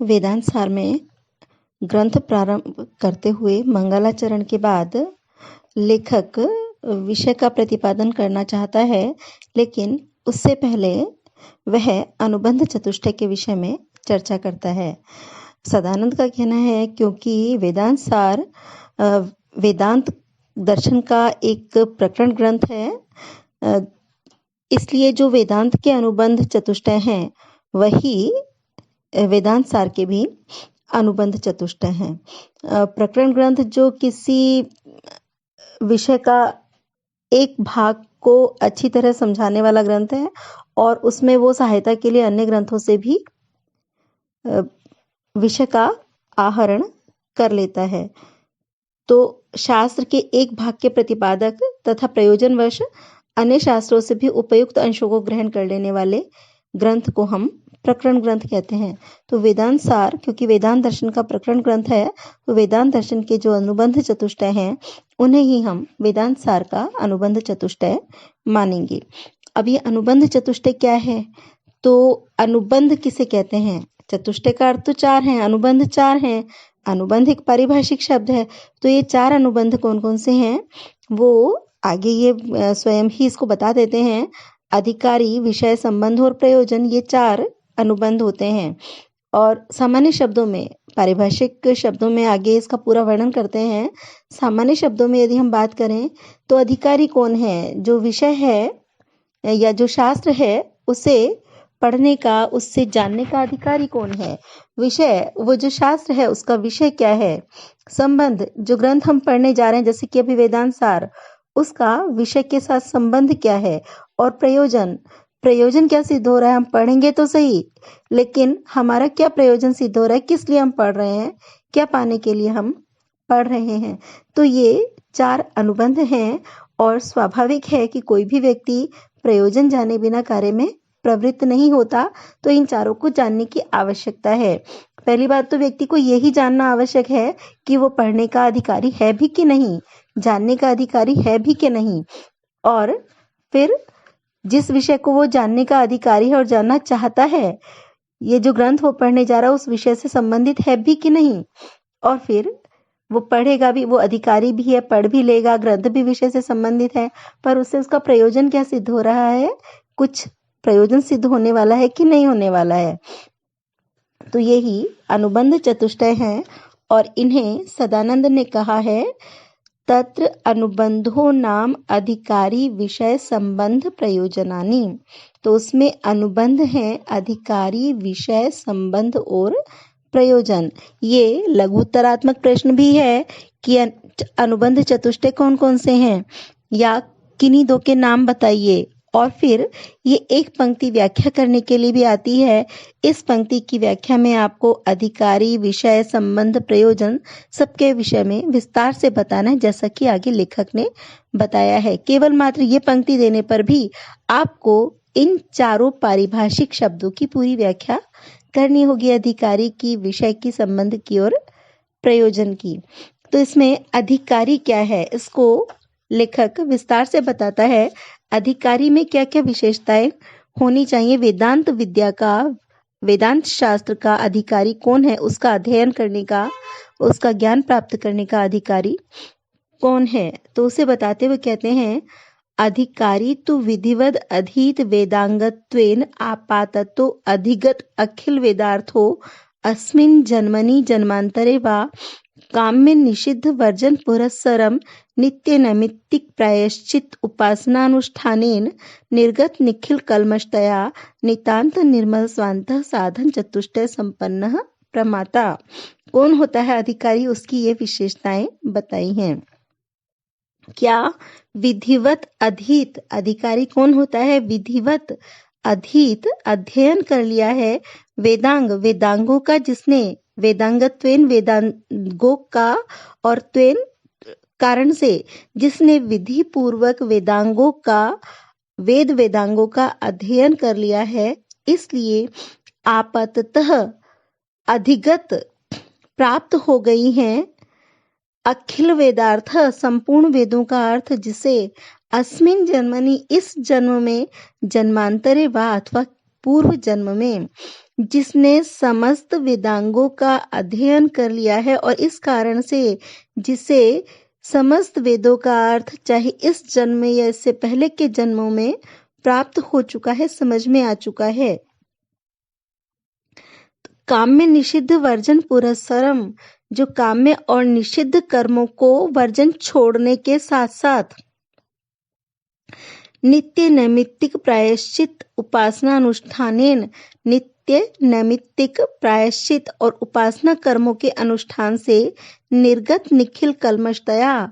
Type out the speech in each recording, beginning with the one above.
वेदांत सार में ग्रंथ प्रारंभ करते हुए मंगलाचरण के बाद लेखक विषय का प्रतिपादन करना चाहता है, लेकिन उससे पहले वह अनुबंध चतुष्टय के विषय में चर्चा करता है। सदानंद का कहना है क्योंकि वेदांत सार वेदांत दर्शन का एक प्रकरण ग्रंथ है, इसलिए जो वेदांत के अनुबंध चतुष्टय हैं वही वेदांत सार के भी अनुबंध चतुष्टय हैं। प्रकरण ग्रंथ जो किसी विषय का एक भाग को अच्छी तरह समझाने वाला ग्रंथ है और उसमें वो सहायता के लिए अन्य ग्रंथों से भी विषय का आहरण कर लेता है। तो शास्त्र के एक भाग के प्रतिपादक तथा प्रयोजनवश अन्य शास्त्रों से भी उपयुक्त अंशों को ग्रहण कर लेने वाले ग्रंथ को हम प्रकरण ग्रंथ कहते हैं। तो वेदांत सार क्योंकि वेदांत दर्शन का प्रकरण ग्रंथ है, तो वेदांत दर्शन के जो अनुबंध चतुष्टय हैं उन्हें ही हम वेदांत सार का अनुबंध चतुष्टय मानेंगे। अब ये अनुबंध चतुष्टय क्या है? तो अनुबंध किसे कहते हैं? चतुष्टय का अर्थ तो 4 है, अनुबंध 4 हैं। अनुबंध एक पारिभाषिक शब्द है, तो ये 4 अनुबंध कौन कौन से हैं वो आगे ये स्वयं ही इसको बता देते हैं। अधिकारी, विषय, संबंध और प्रयोजन, ये 4 अनुबंध होते हैं। और सामान्य शब्दों में, पारिभाषिक शब्दों में आगे इसका पूरा वर्णन करते हैं। सामान्य शब्दों में यदि हम बात करें तो अधिकारी कौन है? जो विषय है या जो शास्त्र है उसे पढ़ने का, उससे जानने का अधिकारी कौन है? विषय, वो जो शास्त्र है उसका विषय क्या है? संबंध, जो ग्रंथ हम पढ़ने जा रहे हैं जैसे कि अभी वेदांत सार, उसका विषय के साथ संबंध क्या है? और प्रयोजन, प्रयोजन क्या सिद्ध हो रहा है? हम पढ़ेंगे तो सही, लेकिन हमारा क्या प्रयोजन सिद्ध हो रहा है? किस लिए हम पढ़ रहे हैं? क्या पाने के लिए हम पढ़ रहे हैं? तो ये 4 अनुबंध हैं और स्वाभाविक है कि कोई भी व्यक्ति प्रयोजन जाने बिना कार्य में प्रवृत्त नहीं होता, तो इन चारों को जानने की आवश्यकता है। पहली बात तो व्यक्ति को यही जानना आवश्यक है कि वो पढ़ने का अधिकारी है भी कि नहीं, जानने का अधिकारी है भी कि नहीं, और फिर जिस विषय को वो जानने का अधिकारी है और जानना चाहता है, ये जो ग्रंथ वो पढ़ने जा रहा है उस विषय से संबंधित है भी कि नहीं, और फिर वो पढ़ेगा भी, वो अधिकारी भी है, पढ़ भी लेगा, ग्रंथ भी विषय से संबंधित है, पर उससे उसका प्रयोजन क्या सिद्ध हो रहा है? कुछ प्रयोजन सिद्ध होने वाला है कि नहीं होने वाला है? तो यही अनुबंध चतुष्टय हैं और इन्हें सदानंद ने कहा है तत्र अनुबंधो नाम अधिकारी विषय संबंध प्रयोजनानि। तो उसमें अनुबंध हैं अधिकारी, विषय, संबंध और प्रयोजन। ये लघुत्तरात्मक प्रश्न भी है कि अनुबंध चतुष्टय कौन कौन से हैं या किन्हीं 2 के नाम बताइए। और फिर ये एक पंक्ति व्याख्या करने के लिए भी आती है। इस पंक्ति की व्याख्या में आपको अधिकारी, विषय, संबंध, प्रयोजन सबके विषय में विस्तार से बताना है, जैसा कि आगे लेखक ने बताया है। केवल मात्र ये पंक्ति देने पर भी आपको इन चारों पारिभाषिक शब्दों की पूरी व्याख्या करनी होगी, अधिकारी की, विषय की, संबंध की और प्रयोजन की। तो इसमें अधिकारी क्या है इसको लेखक विस्तार से बताता है। अधिकारी में क्या क्या विशेषताएं होनी चाहिए? वेदांत विद्या का, वेदांत शास्त्र का अधिकारी कौन है? उसका अध्ययन करने का, उसका ज्ञान प्राप्त करने का अधिकारी कौन है? तो उसे बताते हुए कहते हैं अधिकारी तो विधिवद अधीत वेदांगत्वेन आपाततो अधिगत अखिल वेदार्थो अस्मिन् जन्मनि जन्मांतरे वा काम्य निषिद्ध वर्जन पुरस्सरम नित्य नैमित्तिक प्रायश्चित उपासनानुष्ठानेन निर्गत निखिल कल्मषतया नितांत निर्मल स्वांत साधन चतुष्टय संपन्न प्रमाता। कौन होता है अधिकारी? उसकी ये विशेषताएं बताई हैं। क्या? विधिवत अधीत, अधिकारी कौन होता है? विधिवत अधीत, अध्ययन कर लिया है, वेदांग, वेदांगों का, जिसने वेदांगत्वेन, वेदांगों का, और त्वेन कारण से, जिसने विधि पूर्वक वेदांगों का, वेद वेदांगों का अध्ययन कर लिया है, इसलिए आपाततः अधिगत प्राप्त हो गई हैं अखिल वेदार्थ, संपूर्ण वेदों का अर्थ, जिसे अस्मिन जन्मनि, इस जन्म में, जन्मांतरे वा अथवा पूर्व जन्म में, जिसने समस्त वेदांगों का अध्ययन कर लिया है और इस कारण से जिसे समस्त वेदों का अर्थ चाहे इस जन्म में या इससे पहले के जन्मों में प्राप्त हो चुका है, समझ में आ चुका है। काम्य निषिद्ध वर्जन पुरस्सरम, जो काम्य और निषिद्ध कर्मों को वर्जन छोड़ने के साथ साथ नित्य नैमित्तिक प्रायश्चित उपासना अनुष्ठानेन, नित्य नैमित्तिक प्रायश्चित और उपासना कर्मों के अनुष्ठान से निर्गत निखिल कल्मषतया,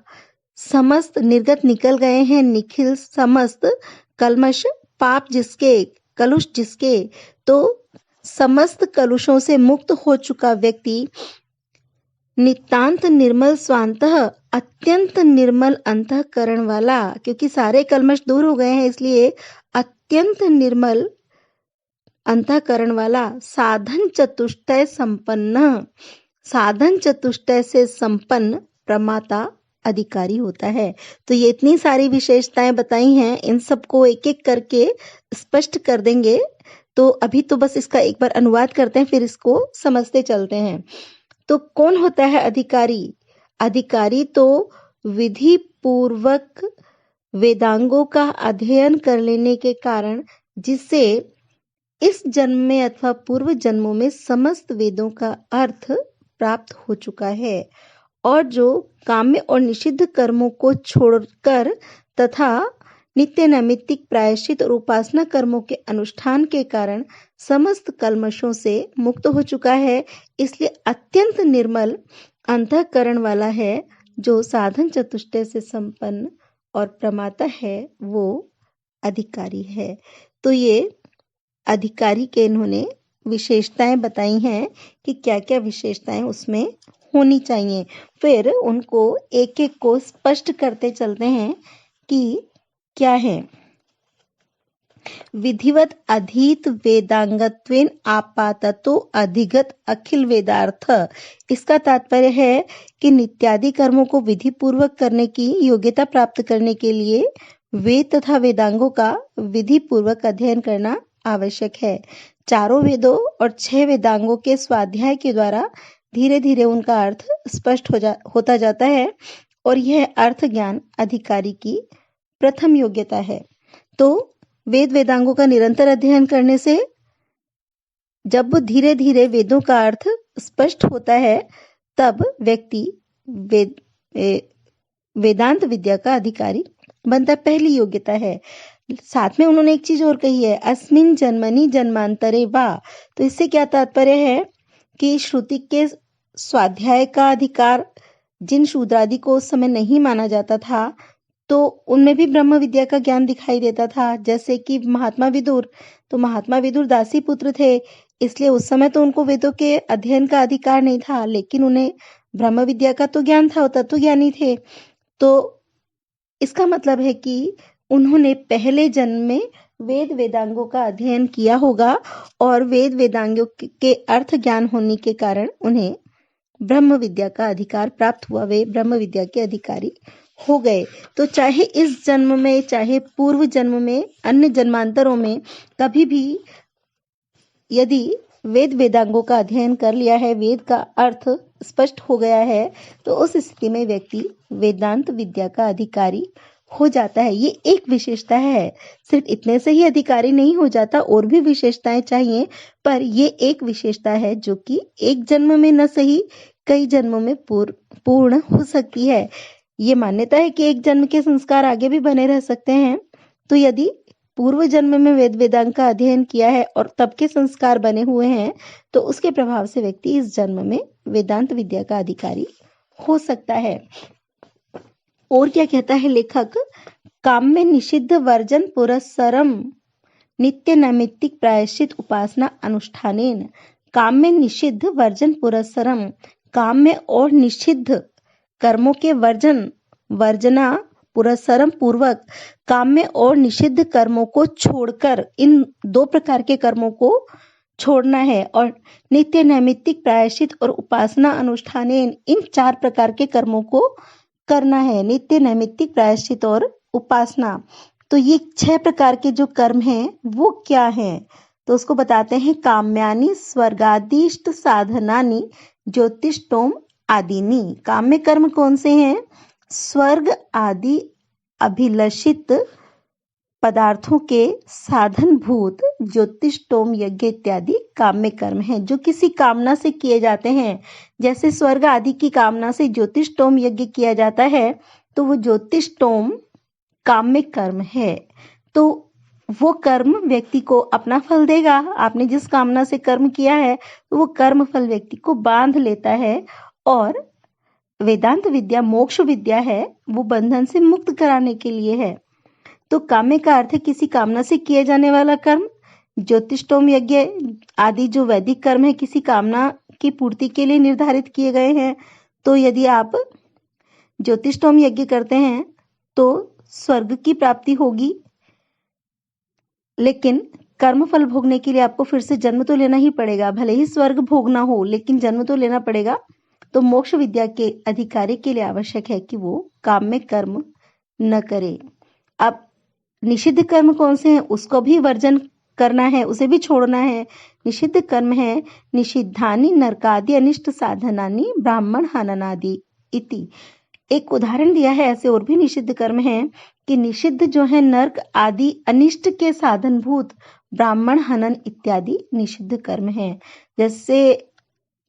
समस्त निर्गत निकल गए हैं, निखिल समस्त कल्मष पाप जिसके, कलुष जिसके, तो समस्त कलुषों से मुक्त हो चुका व्यक्ति नितांत निर्मल स्वांतः, अत्यंत निर्मल अंतःकरण वाला, क्योंकि सारे कल्मष दूर हो गए हैं इसलिए अत्यंत निर्मल अंतःकरण वाला, साधन चतुष्टय संपन्न, साधन चतुष्टय से संपन्न प्रमाता अधिकारी होता है। तो ये इतनी सारी विशेषताएं बताई हैं, इन सबको एक एक करके स्पष्ट कर देंगे। तो अभी तो बस इसका एक बार अनुवाद करते हैं, फिर इसको समझते चलते हैं। तो कौन होता है अधिकारी? अधिकारी तो विधि पूर्वक वेदांगों का अध्ययन कर लेने के कारण जिससे इस जन्म में अथवा पूर्व जन्मों में समस्त वेदों का अर्थ प्राप्त हो चुका है और जो काम्य और निषिद्ध कर्मों को छोड़कर तथा नित्य नैमित्तिक प्रायश्चित और उपासना कर्मों के अनुष्ठान के कारण समस्त कल्मषों से मुक्त हो चुका है, इसलिए अत्यंत निर्मल अंतःकरण वाला है, जो साधन चतुष्टय से संपन्न और प्रमाता है, वो अधिकारी है। तो ये अधिकारी के इन्होंने विशेषताएं बताई हैं कि क्या क्या विशेषताएं उसमें होनी चाहिए। फिर उनको एक एक को स्पष्ट करते चलते हैं कि क्या है। विधिवत अधीत वेदांगत्वेन आपाततो अधिगत अखिल वेदार्थ, इसका तात्पर्य है कि नित्यादि कर्मों को विधि पूर्वक करने की योग्यता प्राप्त करने के लिए वेद तथा वेदांगों का विधि पूर्वक अध्ययन करना आवश्यक है। चारों वेदों और 6 वेदांगों के स्वाध्याय के द्वारा धीरे धीरे उनका अर्थ स्पष्ट होता जाता है और यह अर्थ ज्ञान अधिकारी की प्रथम योग्यता है। तो वेद वेदांगों का निरंतर अध्ययन करने से जब धीरे धीरे वेदों का अर्थ स्पष्ट होता है तब व्यक्ति वेदांत विद्या का अधिकारी बनता, पहली योग्यता है। साथ में उन्होंने एक चीज और कही है, अस्मिन जन्मनि जन्मांतरे वा। तो इससे क्या तात्पर्य है कि श्रुति के स्वाध्याय का अधिकार जिन शूद्रादि को उस समय नहीं माना जाता था तो उनमें भी ब्रह्म विद्या का ज्ञान दिखाई देता था। जैसे कि महात्मा विदुर, तो महात्मा विदुर दासी पुत्र थे, इसलिए उस समय तो उनको वेदों के अध्ययन का अधिकार नहीं था, लेकिन उन्हें ब्रह्म विद्या का तो ज्ञान था, तत्वज्ञानी थे। तो इसका मतलब है कि उन्होंने पहले जन्म में वेद वेदांगों का अध्ययन किया होगा और वेद वेदांगों के अर्थ ज्ञान होने के कारण उन्हें ब्रह्म विद्या का अधिकार प्राप्त हुआ, वे ब्रह्म विद्या के अधिकारी हो गए। तो चाहे इस जन्म में चाहे पूर्व जन्म में अन्य जन्मांतरों में कभी भी यदि वेद वेदांगों का अध्ययन कर लिया है, वेद का अर्थ स्पष्ट हो गया है, तो उस स्थिति में व्यक्ति वेदांत विद्या का अधिकारी हो जाता है। ये एक विशेषता है, सिर्फ इतने से ही अधिकारी नहीं हो जाता, और भी विशेषताएं चाहिए, पर ये एक विशेषता है जो कि एक जन्म में न सही कई जन्मों में पूर्ण हो सकती है। ये मान्यता है कि एक जन्म के संस्कार आगे भी बने रह सकते हैं। तो यदि पूर्व जन्म में वेद वेदांग का अध्ययन किया है और तब के संस्कार बने हुए हैं तो उसके प्रभाव से व्यक्ति इस जन्म में वेदांत विद्या का अधिकारी हो सकता है। और क्या कहता है लेखक, काम्य निषिद्ध वर्जन पुरस्सरम नित्य नैमित्तिक प्रायश्चित उपासना अनुष्ठानेन। काम्य निषिद्ध वर्जन पुरस्सरम, काम्य और निषिद्ध कर्मों के वर्जना पुरस्सरम पूर्वक काम्य और निषिद्ध कर्मों को छोड़कर, इन 2 प्रकार के कर्मों को छोड़ना है, और नित्य नैमित्तिक प्रायश्चित और उपासना अनुष्ठानेन, इन 4 प्रकार के कर्मों को करना है, नित्य नैमित्तिक प्रायश्चित और उपासना। तो ये 6 प्रकार के जो कर्म हैं वो क्या हैं? तो उसको बताते हैं काम्यानि स्वर्गादिष्ट साधनानि ज्योतिष्टोम आदिनी। काम्य कर्म कौन से हैं? स्वर्ग आदि अभिलषित पदार्थों के साधनभूत ज्योतिष्टोम यज्ञ इत्यादि काम्य कर्म हैं, जो किसी कामना से किए जाते हैं। जैसे स्वर्ग आदि की कामना से ज्योतिष्टोम यज्ञ किया जाता है, तो वो ज्योतिष्टोम काम्य कर्म है। तो वो कर्म व्यक्ति को अपना फल देगा। आपने जिस कामना से कर्म किया है, तो वो कर्म फल व्यक्ति को बांध लेता है। और वेदांत विद्या मोक्ष विद्या है, वो बंधन से मुक्त कराने के लिए है। तो काम्य का अर्थ है किसी कामना से किए जाने वाला कर्म। ज्योतिष्टोम यज्ञ आदि जो वैदिक कर्म है, किसी कामना की पूर्ति के लिए निर्धारित किए गए हैं। तो यदि आप ज्योतिष्टोम यज्ञ करते हैं तो स्वर्ग की प्राप्ति होगी, लेकिन कर्म फल भोगने के लिए आपको फिर से जन्म तो लेना ही पड़ेगा। भले ही स्वर्ग भोगना हो, लेकिन जन्म तो लेना पड़ेगा। तो मोक्ष विद्या के अधिकारी के लिए आवश्यक है कि वो काम्य कर्म न करे। अब निषिद्ध कर्म कौन से हैं? उसको भी वर्जन करना है, उसे भी छोड़ना है। निषिद्ध कर्म है निषिद्धानि नरकादि अनिष्ट साधनानि ब्राह्मण हननादि इति। एक उदाहरण दिया है, ऐसे और भी निषिद्ध कर्म हैं कि निषिद्ध जो है नरक आदि अनिष्ट के साधनभूत ब्राह्मण हनन इत्यादि निषिद्ध कर्म हैं। जैसे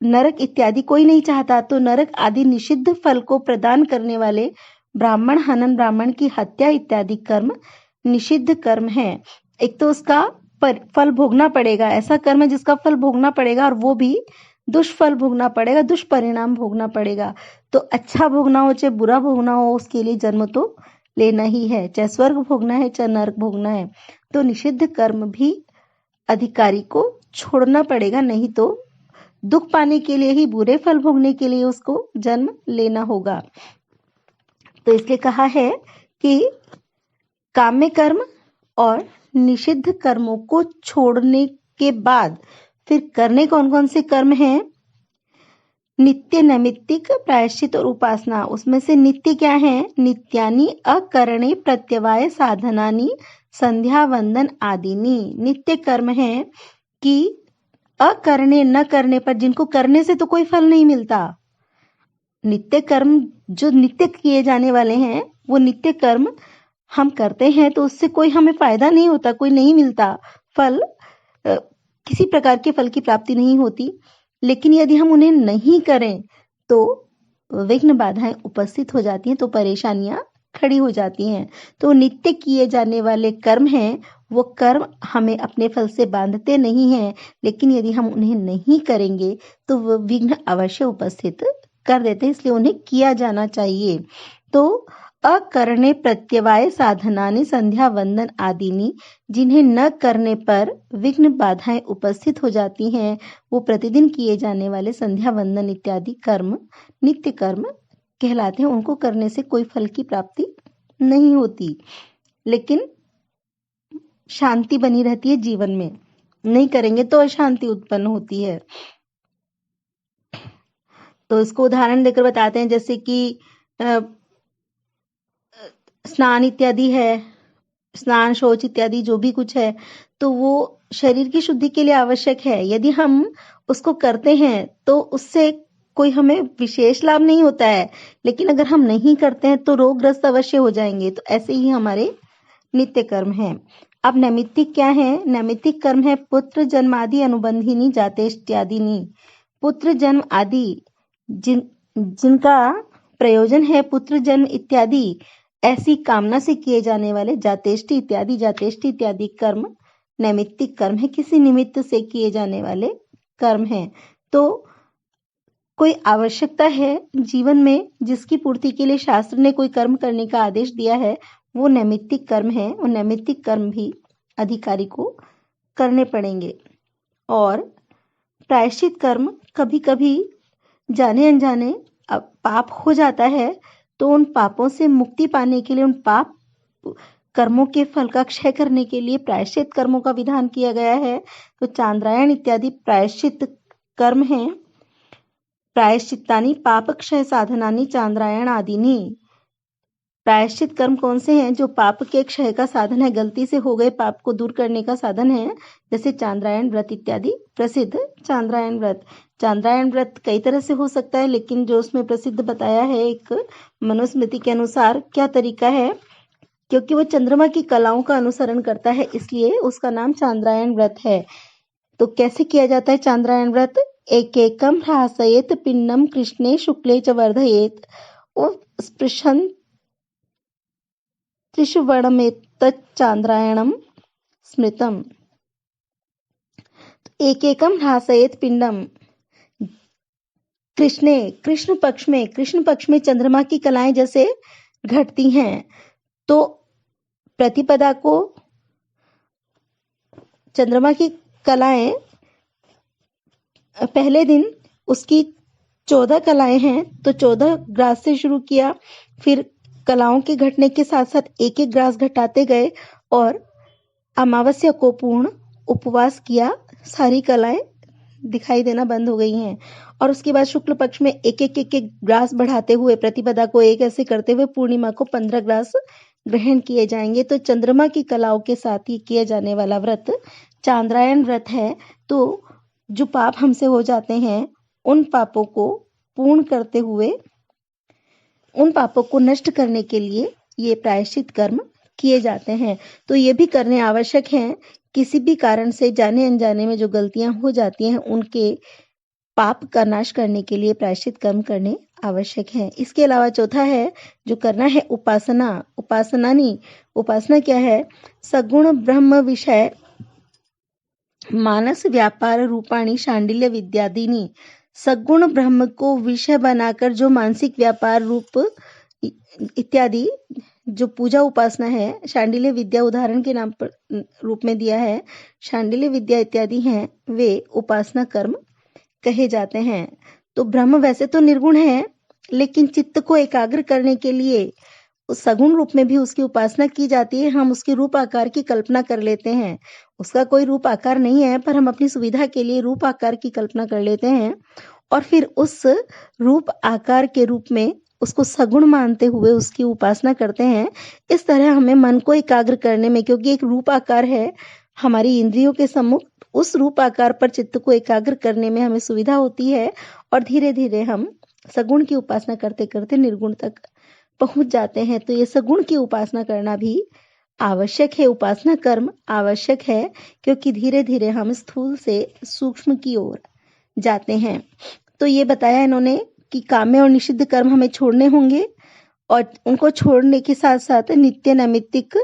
नरक इत्यादि कोई नहीं चाहता, तो नरक आदि निषिद्ध फल को प्रदान करने वाले ब्राह्मण हनन, ब्राह्मण की हत्या इत्यादि कर्म निषिद्ध कर्म है। एक तो उसका फल भोगना पड़ेगा, ऐसा कर्म है जिसका फल भोगना पड़ेगा, और वो भी दुष्फल भोगना पड़ेगा, दुष्परिणाम भोगना पड़ेगा। तो अच्छा भोगना हो चाहे बुरा भोगना हो, उसके लिए जन्म तो लेना ही है, चाहे स्वर्ग भोगना है चाहे नरक भोगना है। तो निषिद्ध कर्म भी अधिकारी को छोड़ना पड़ेगा, नहीं तो दुख पाने के लिए ही, बुरे फल भोगने के लिए उसको जन्म लेना होगा। तो इसलिए कहा है कि काम्य कर्म और निषिद्ध कर्मों को छोड़ने के बाद फिर करने कौन कौन से कर्म हैं? नित्य, नैमित्तिक, प्रायश्चित और उपासना। उसमें से नित्य क्या है? नित्यानि अकरणे प्रत्यवाय साधनानि संध्या वंदन आदिनी। नित्य कर्म है कि अकरणे, न करने पर, जिनको करने से तो कोई फल नहीं मिलता। नित्य कर्म जो नित्य किए जाने वाले हैं, वो नित्य कर्म हम करते हैं तो उससे कोई हमें फायदा नहीं होता, कोई नहीं मिलता फल, किसी प्रकार के फल की प्राप्ति नहीं होती। लेकिन यदि हम उन्हें नहीं करें तो विघ्न बाधाएं उपस्थित हो जाती हैं, तो परेशानियां खड़ी हो जाती हैं। तो नित्य किए जाने वाले कर्म हैं, वो कर्म हमें अपने फल से बांधते नहीं हैं, लेकिन यदि हम उन्हें नहीं करेंगे तो वो विघ्न अवश्य उपस्थित कर देते हैं, इसलिए उन्हें किया जाना चाहिए। तो अकरणे प्रत्यवाय साधनानि संध्या वंदन आदिनी, जिन्हें न करने पर विघ्न बाधाएं उपस्थित हो जाती हैं, वो प्रतिदिन किए जाने वाले संध्या वंदन इत्यादि कर्म नित्य कर्म कहलाते हैं। उनको करने से कोई फल की प्राप्ति नहीं होती, लेकिन शांति बनी रहती है जीवन में। नहीं करेंगे तो अशांति उत्पन्न होती है। तो इसको उदाहरण देकर बताते हैं, जैसे कि स्नान इत्यादि है, स्नान शौच इत्यादि जो भी कुछ है, तो वो शरीर की शुद्धि के लिए आवश्यक है। यदि हम उसको करते हैं तो उससे कोई हमें विशेष लाभ नहीं होता है, लेकिन अगर हम नहीं करते हैं तो रोगग्रस्त अवश्य हो जाएंगे। तो ऐसे ही हमारे नित्य कर्म हैं। अब नैमित्तिक क्या है? नैमित्तिक कर्म है पुत्र जन्म आदि अनुबंधिनी जातेष्ट्यादिनी। पुत्र जन्म आदि जिनका प्रयोजन है पुत्र जन्म इत्यादि, ऐसी कामना से किए जाने वाले जातेष्टि इत्यादि कर्म नैमित्तिक कर्म है, किसी निमित्त से किए जाने वाले कर्म हैं। तो कोई आवश्यकता है जीवन में जिसकी पूर्ति के लिए शास्त्र ने कोई कर्म करने का आदेश दिया है, वो नैमित्तिक कर्म है। और नैमित्तिक कर्म भी अधिकारी को करने पड़ेंगे। और प्रायश्चित कर्म कभी कभी जाने अनजाने पाप हो जाता है, तो उन पापों से मुक्ति पाने के लिए, उन पाप कर्मों के फल का क्षय करने के लिए प्रायश्चित कर्मों का विधान किया गया है। तो चांद्रायण इत्यादि प्रायश्चित कर्म हैं। प्रायश्चित्तानि पाप क्षय साधनानि चांद्रायण आदिनी। प्रायश्चित कर्म कौन से हैं? जो पाप के क्षय का साधन है, गलती से हो गए पाप को दूर करने का साधन है, जैसे चांद्रायण व्रत इत्यादि। प्रसिद्ध चांद्रायण व्रत। चांद्रायण व्रत कई तरह से हो सकता है, लेकिन जो उसमें प्रसिद्ध बताया है एक मनुस्मृति के अनुसार क्या तरीका है, क्योंकि वो चंद्रमा की कलाओं का अनुसरण करता है, इसलिए उसका नाम चांद्रायण व्रत है। तो कैसे किया जाता है चांद्रायण व्रत? एकेकम ह्रासयेत पिंडम कृष्णे शुक्ले च वर्धयेत और स्पृशन त्रिशुवर्णमेतच्चांद्रायणं स्मृतम्। एकेकम ह्रासयेत पिंडम। कृष्ण पक्ष में चंद्रमा की कलाएं जैसे घटती हैं, तो प्रतिपदा को चंद्रमा की कलाएं पहले दिन उसकी 14 कलाएं हैं, तो 14 ग्रास से शुरू किया, फिर कलाओं के घटने के साथ साथ एक एक ग्रास घटाते गए और अमावस्या को पूर्ण उपवास किया, सारी कलाएं दिखाई देना बंद हो गई हैं। और उसके बाद शुक्ल पक्ष में एक एक ग्रास बढ़ाते हुए प्रतिपदा को एक ऐसे करते हुए पूर्णिमा को 15 ग्रास ग्रहण किए जाएंगे। तो चंद्रमा की कलाओं के साथ ही किया जाने वाला व्रत चांद्रायण व्रत है। तो जो पाप हमसे हो जाते हैं, उन पापों को पूर्ण करते हुए, उन पापों को नष्ट करने के लिए ये प्रायश्चित कर्म किए जाते हैं। तो ये भी करने आवश्यक हैं। किसी भी कारण से जाने अनजाने में जो गलतियां हो जाती हैं, उनके पाप का नाश करने के लिए प्रायश्चित कर्म करने आवश्यक है। इसके अलावा चौथा है जो करना है उपासना। उपासना क्या है? सगुण ब्रह्म विषय मानस व्यापार रूपाणी शांडिल्य विद्यादिनी। सगुण ब्रह्म को विषय बनाकर जो मानसिक व्यापार रूप इत्यादि जो पूजा उपासना है, शांडिल्य विद्या उदाहरण के नाम पर रूप में दिया है, शांडिल्य विद्या इत्यादि हैं, वे उपासना कर्म कहे जाते हैं। तो ब्रह्म वैसे तो निर्गुण है, लेकिन चित्त को एकाग्र करने के लिए उस सगुण रूप में भी उसकी उपासना की जाती है। हम उसके रूप आकार की कल्पना कर लेते हैं। उसका कोई रूप आकार नहीं है, पर हम अपनी सुविधा के लिए रूप आकार की कल्पना कर लेते हैं और फिर उस रूप आकार के रूप में उसको सगुण मानते हुए उसकी उपासना करते हैं। इस तरह हमें मन को एकाग्र करने में, क्योंकि एक रूप आकार है हमारी इंद्रियों के सम्मुख, उस रूप आकार पर चित्त को एकाग्र करने में हमें सुविधा होती है और धीरे धीरे हम सगुण की उपासना करते करते निर्गुण तक पहुंच जाते हैं। तो ये सगुण की उपासना करना भी आवश्यक है, उपासना कर्म आवश्यक है, क्योंकि धीरे धीरे हम स्थूल से सूक्ष्म की ओर जाते हैं। तो ये बताया इन्होंने कि काम्य और निषिद्ध कर्म हमें छोड़ने होंगे और उनको छोड़ने के साथ साथ नित्य नैमित्तिक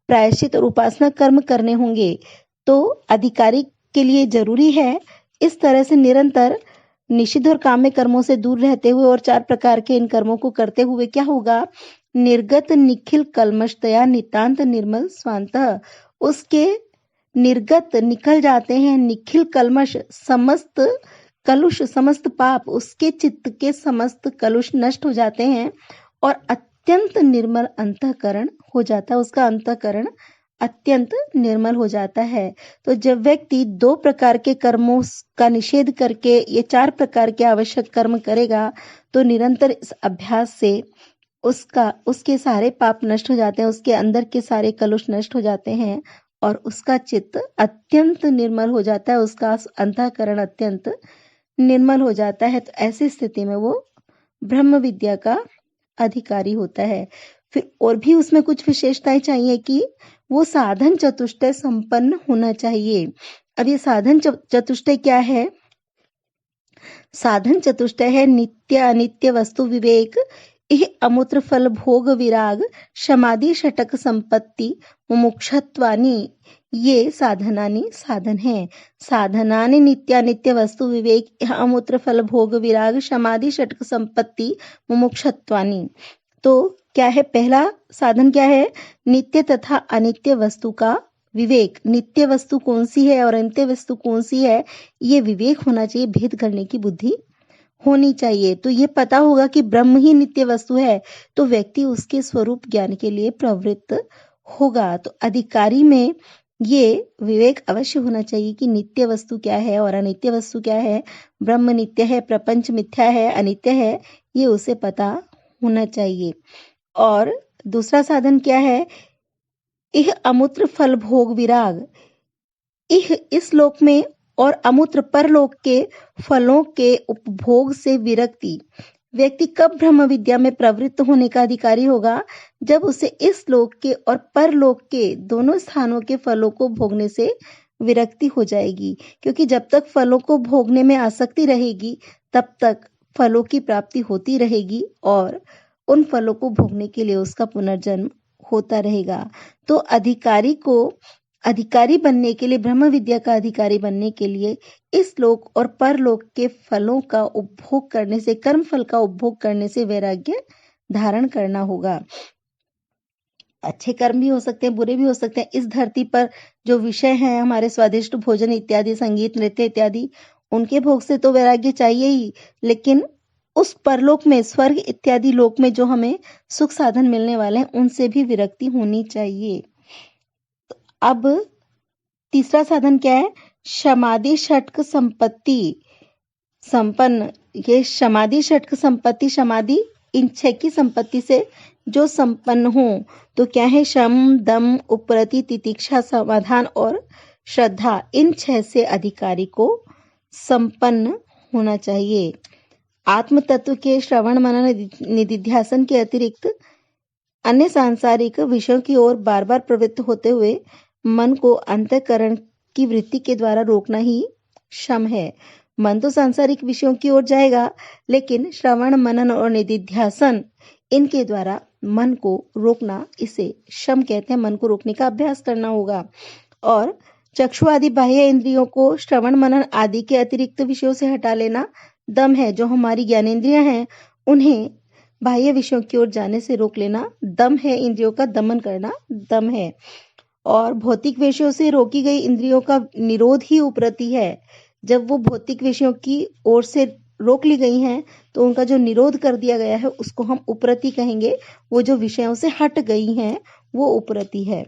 प्रायश्चित और उपासना कर्म करने होंगे। तो अधिकारी के लिए जरूरी है इस तरह से निरंतर निषिद्ध और काम्य कर्मों से दूर रहते हुए और 4 प्रकार के इन कर्मों को करते हुए क्या होगा? निर्गत निखिल कल्मषतया नितांत निर्मल स्वांतः। उसके निर्गत निकल जाते हैं निखिल कल्मष, समस्त कलुष, समस्त पाप, उसके चित्त के समस्त कलुष नष्ट हो जाते हैं और अत्यंत निर्मल अंतःकरण हो जाता है। उसका अंतःकरण अत्यंत निर्मल हो जाता है। तो जब व्यक्ति 2 प्रकार के कर्मों का निषेध करके ये 4 प्रकार के आवश्यक कर्म करेगा, तो निरंतर इस अभ्यास से उसके सारे पाप नष्ट हो जाते हैं, उसके अंदर के सारे कलुष नष्ट हो जाते हैं और उसका चित्त अत्यंत निर्मल हो जाता है, उसका अंतःकरण अत्यंत निर्मल हो जाता है। तो ऐसी स्थिति में वो ब्रह्म विद्या का अधिकारी होता है। फिर और भी उसमें कुछ विशेषताएं चाहिए कि वो साधन चतुष्टय संपन्न होना चाहिए। अब ये साधन चतुष्टय क्या है? साधन चतुष्टय है नित्य अनित्य वस्तु विवेक, यह अमूत्र फल भोग विराग, समाधि षटक संपत्ति मुमुक्षत्वानि। ये साधनानि साधन है। साधनानि नित्यानित्य वस्तु विवेक, यह अमूत्र फल भोग विराग, समाधि षटक संपत्ति मुमुक्षत्वानि। तो क्या है? पहला साधन क्या है? नित्य तथा अनित्य वस्तु का विवेक। नित्य वस्तु कौन सी है और अनित्य वस्तु कौन सी है, ये विवेक होना चाहिए, भेद करने की बुद्धि होनी चाहिए। तो ये पता होगा कि ब्रह्म ही नित्य वस्तु है, तो व्यक्ति उसके स्वरूप ज्ञान के लिए प्रवृत्त होगा। तो अधिकारी में ये विवेक अवश्य होना चाहिए कि नित्य वस्तु क्या है और अनित्य वस्तु क्या है, ब्रह्म नित्य है, प्रपंच मिथ्या है, अनित्य है, ये उसे पता होना चाहिए। और दूसरा साधन क्या है? इह अमूत्र फल भोग विराग। इह इस लोक में और अमूत्र परलोक के फलों के उपभोग से विरक्ति। व्यक्ति कब ब्रह्म विद्या में प्रवृत्त होने का अधिकारी होगा? जब उसे इस लोक के और परलोक के दोनों स्थानों के फलों को भोगने से विरक्ति हो जाएगी, क्योंकि जब तक फलों को भोगने में आसक्ति रहेगी तब तक फलों की प्राप्ति होती रहेगी और उन फलों को भोगने के लिए उसका पुनर्जन्म होता रहेगा। तो अधिकारी बनने के लिए, ब्रह्म विद्या का अधिकारी बनने के लिए इस लोक और परलोक के फलों का उपभोग करने से, कर्म फल का उपभोग करने से वैराग्य धारण करना होगा। अच्छे कर्म भी हो सकते हैं, बुरे भी हो सकते हैं। इस धरती पर जो विषय हैं हमारे स्वादिष्ट भोजन इत्यादि, संगीत नृत्य इत्यादि, उनके भोग से तो वैराग्य चाहिए ही, लेकिन उस परलोक में, स्वर्ग इत्यादि लोक में जो हमें सुख साधन मिलने वाले हैं उनसे भी विरक्ति होनी चाहिए। अब तीसरा साधन क्या है? समाधि षटक संपत्ति संपन्न। ये समाधि षटक संपत्ति, समाधि इन 6 की संपत्ति से जो संपन्न हो। तो क्या है? शम, दम, उपरति, तितिक्षा, समाधान और श्रद्धा। इन 6 से अधिकारी को संपन्न होना चाहिए। आत्म तत्व के श्रवण मनन निधिध्यासन के अतिरिक्त अन्य सांसारिक विषयों की ओर बार बार प्रवृत्त होते हुए मन को अंतःकरण की वृत्ति के द्वारा रोकना ही शम है। मन तो सांसारिक विषयों की ओर जाएगा, लेकिन श्रवण मनन और निधिध्यासन इनके द्वारा मन को रोकना, इसे शम कहते हैं। मन को रोकने का अभ्यास करना होगा। और चक्षु आदि बाह्य इंद्रियों को श्रवण मनन आदि के अतिरिक्त विषयों से हटा लेना दम है। जो हमारी ज्ञानेंद्रियां हैं उन्हें बाह्य विषयों की ओर जाने से रोक लेना दम है। इंद्रियों का दमन करना दम है। और भौतिक विषयों से रोकी गई इंद्रियों का निरोध ही उपरति है। जब वो भौतिक विषयों की ओर से रोक ली गई हैं तो उनका जो निरोध कर दिया गया है उसको हम उपरति कहेंगे। वो जो विषयों से हट गई हैं वो उपरति है।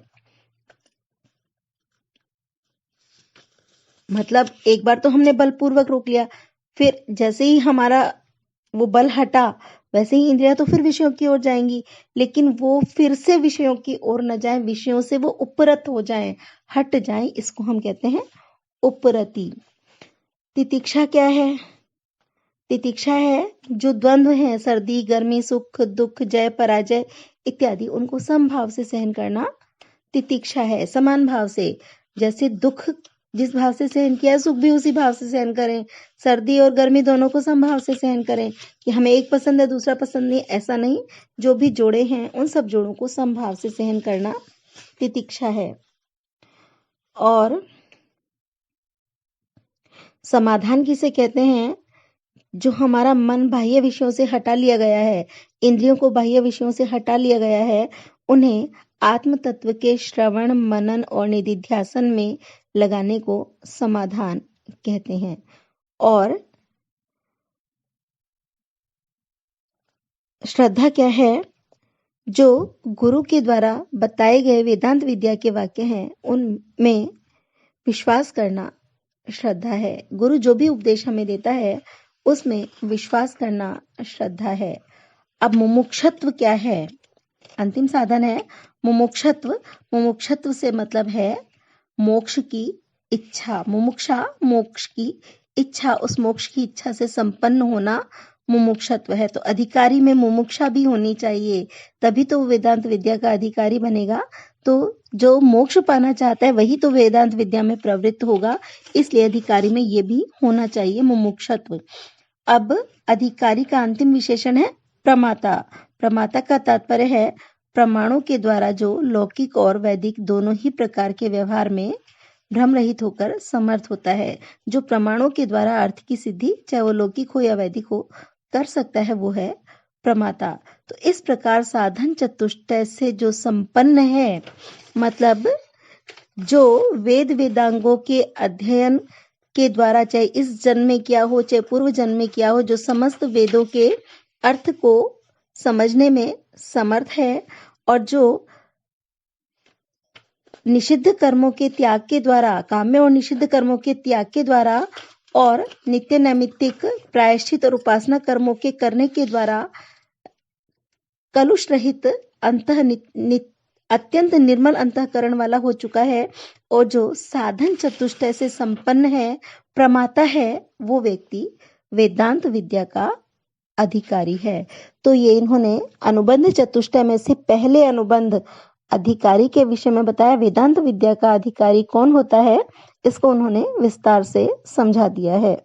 मतलब एक बार तो हमने बलपूर्वक रोक लिया, फिर जैसे ही हमारा वो बल हटा वैसे ही इंद्रियां तो फिर विषयों की ओर जाएंगी, लेकिन वो फिर से विषयों की ओर न जाएं, विषयों से वो उपरत हो जाएं, हट जाएं। इसको हम कहते हैं उपरति। तितिक्षा क्या है? तितिक्षा है जो द्वंद्व है, सर्दी, गर्मी, सुख, दुख, जय, पराजय इत्यादि, उनको समभाव से सहन करना तितिक्षा है। समान भाव से, जैसे दुख जिस भाव से सहन किया, सुख भी उसी भाव से सहन करें। सर्दी और गर्मी दोनों को समभाव से सहन करें कि हमें एक पसंद है दूसरा पसंद नहीं, ऐसा नहीं। जो भी जोड़े हैं उन सब जोड़ों को समभाव से सहन करना तितिक्षा है। और समाधान किसे कहते हैं? जो हमारा मन बाह्य विषयों से हटा लिया गया है, इंद्रियों को बाह्य विषयों से हटा लिया गया है, उन्हें आत्म तत्व के श्रवण मनन और निधिध्यासन में लगाने को समाधान कहते हैं। और श्रद्धा क्या है? जो गुरु के द्वारा बताए गए वेदांत विद्या के वाक्य हैं उनमें विश्वास करना श्रद्धा है। गुरु जो भी उपदेश हमें देता है उसमें विश्वास करना श्रद्धा है। अब मुमुक्षत्व क्या है? अंतिम साधन है मुमुक्षत्व। मुमुक्षत्व से मतलब है मोक्ष की इच्छा। मुमुक्षा, मोक्ष की इच्छा, उस मोक्ष की इच्छा से संपन्न होना मुमुक्षत्व है। तो अधिकारी में मुमुक्षा भी होनी चाहिए, तभी तो वेदांत विद्या का अधिकारी बनेगा। तो जो मोक्ष पाना चाहता है वही तो वेदांत विद्या में प्रवृत्त होगा, इसलिए अधिकारी में ये भी होना चाहिए मुमुक्षत्व। अब अधिकारी का अंतिम विशेषण है प्रमाता। प्रमाता का तात्पर्य है प्रमाणों के द्वारा जो लौकिक और वैदिक दोनों ही प्रकार के व्यवहार में भ्रम रहित होकर समर्थ होता है। जो प्रमाणों के द्वारा अर्थ की सिद्धि, चाहे वो लौकिक हो या वैदिक हो, कर सकता है, वो है प्रमाता। तो इस प्रकार साधन चतुष्टय से जो संपन्न है, मतलब जो वेद वेदांगों के अध्ययन के द्वारा, चाहे इस जन्म में किया हो चाहे पूर्व जन्म में किया हो, जो समस्त वेदों के अर्थ को समझने में समर्थ है और जो निषिद्ध कर्मों के त्याग के द्वारा, काम्य और निषिद्ध कर्मों के त्याग के द्वारा और नित्य नैमित्तिक प्रायश्चित और उपासना कर्मों के करने के द्वारा कलुष रहित अत्यंत निर्मल अंतःकरण वाला हो चुका है और जो साधन चतुष्टय से संपन्न है, प्रमाता है, वो व्यक्ति वेदांत विद्या का अधिकारी है। तो ये इन्होंने अनुबंध चतुष्टय में से पहले अनुबंध अधिकारी के विषय में बताया। वेदांत विद्या का अधिकारी कौन होता है, इसको उन्होंने विस्तार से समझा दिया है।